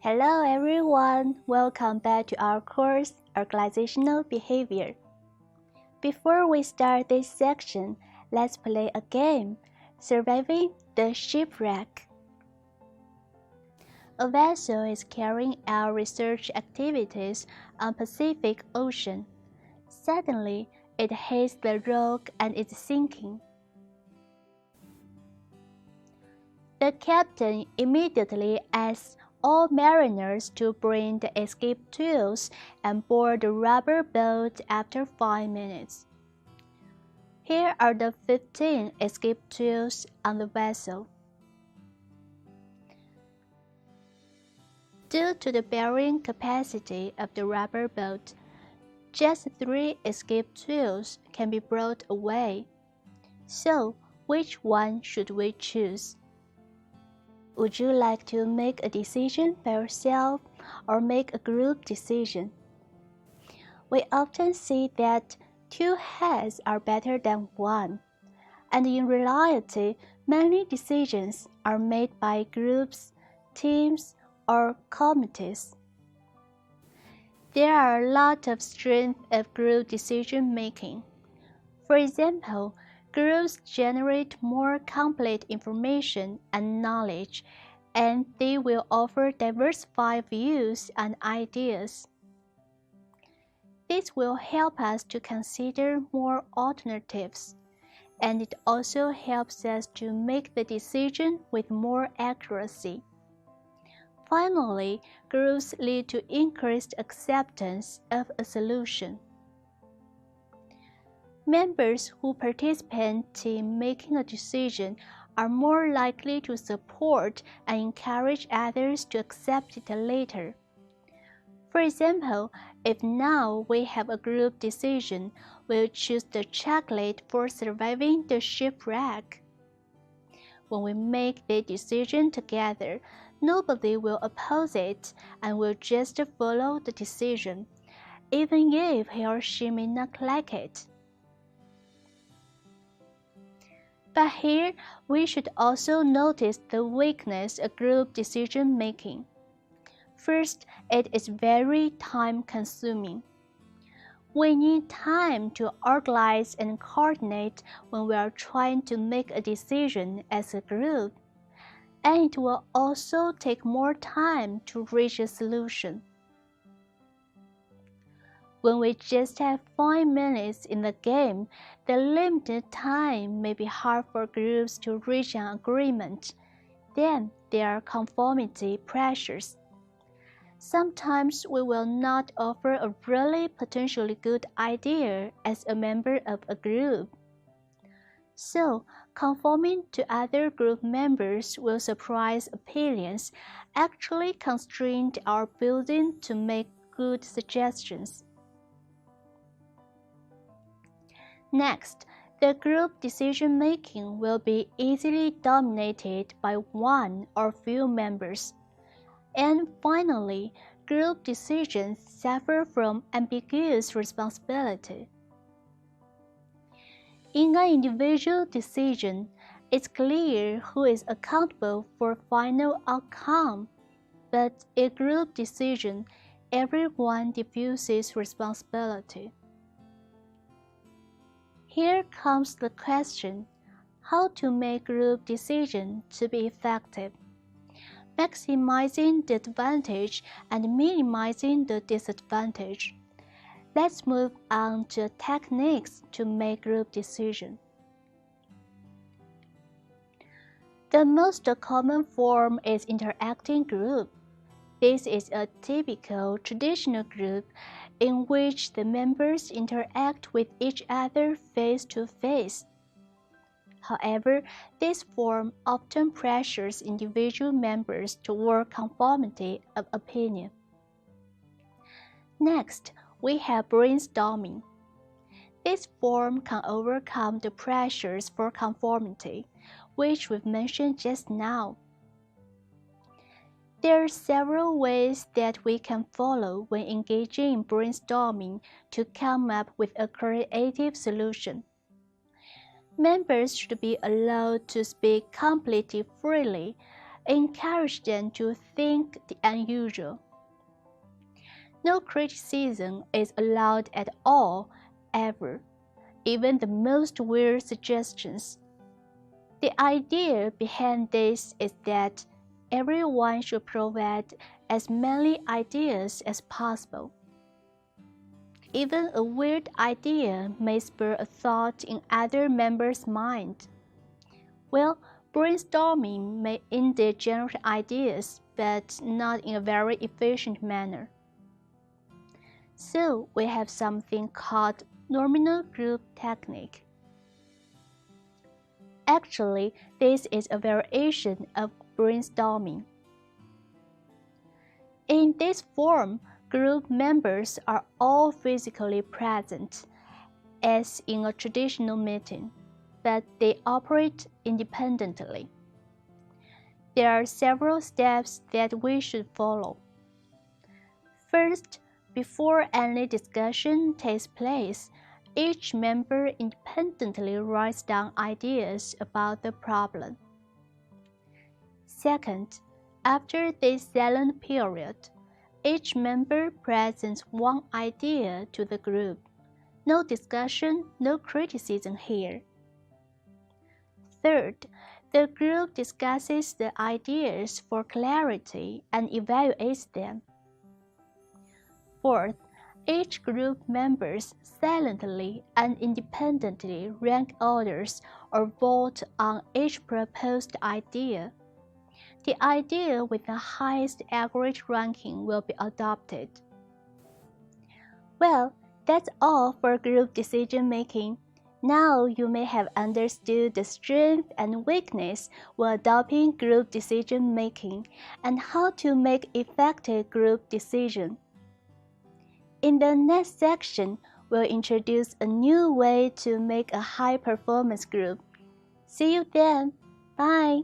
Hello everyone, welcome back to our course, Organizational Behavior. Before we start this section, let's play a game, Surviving the Shipwreck. A vessel is carrying out research activities on Pacific Ocean. Suddenly, it hits the rock and is sinking. The captain immediately asks all mariners to bring the escape tools and board the rubber boat after 5 minutes. Here are the 15 escape tools on the vessel. Due to the bearing capacity of the rubber boat, just 3 escape tools can be brought away. So, which one should we choose? Would you like to make a decision by yourself or make a group decision? We often see that 2 heads are better than 1, and in reality, many decisions are made by groups, teams, or committees. There are a lot of strengths of group decision making. For example, groups generate more complete information and knowledge, and they will offer diversified views and ideas. This will help us to consider more alternatives, and it also helps us to make the decision with more accuracy. Finally, groups lead to increased acceptance of a solution. Members who participate in making a decision are more likely to support and encourage others to accept it later. For example, if now we have a group decision, we'll choose the chocolate for surviving the shipwreck. When we make the decision together, nobody will oppose it and will just follow the decision, even if he or she may not like it. But here, we should also notice the weakness of group decision making. First, it is very time-consuming. We need time to organize and coordinate when we are trying to make a decision as a group, and it will also take more time to reach a solution. When we just have 5 minutes in the game, the limited time may be hard for groups to reach an agreement. Then there are conformity pressures. Sometimes we will not offer a really potentially good idea as a member of a group. So, conforming to other group members will surprise opinions, actually constrain our ability to make good suggestions. Next, the group decision-making will be easily dominated by one or few members. And finally, group decisions suffer from ambiguous responsibility. In an individual decision, it's clear who is accountable for final outcome, but in a group decision, everyone diffuses responsibility. Here comes the question, how to make group decisions to be effective, maximizing the advantage and minimizing the disadvantage. Let's move on to techniques to make group decisions. The most common form is interacting group. This is a typical traditional group in which the members interact with each other face to face. However, this form often pressures individual members toward conformity of opinion. Next, we have brainstorming. This form can overcome the pressures for conformity, which we've mentioned just now. There are several ways that we can follow when engaging in brainstorming to come up with a creative solution. Members should be allowed to speak completely freely. Encourage them to think the unusual. No criticism is allowed at all, ever, even the most weird suggestions. The idea behind this is that everyone should provide as many ideas as possible. Even a weird idea may spur a thought in other members' mind. Well, brainstorming may indeed generate ideas, but not in a very efficient manner. So we have something called nominal group technique. Actually, this is a variation of brainstorming. In this form, group members are all physically present, as in a traditional meeting, but they operate independently. There are several steps that we should follow. First, before any discussion takes place, each member independently writes down ideas about the problem. Second, after this silent period, each member presents one idea to the group. No discussion, no criticism here. Third, the group discusses the ideas for clarity and evaluates them. Fourth, each group members silently and independently rank orders or vote on each proposed idea. The idea with the highest average ranking will be adopted. Well, that's all for group decision making. Now you may have understood the strength and weakness when adopting group decision making and how to make effective group decisions. In the next section, we'll introduce a new way to make a high-performance group. See you then. Bye.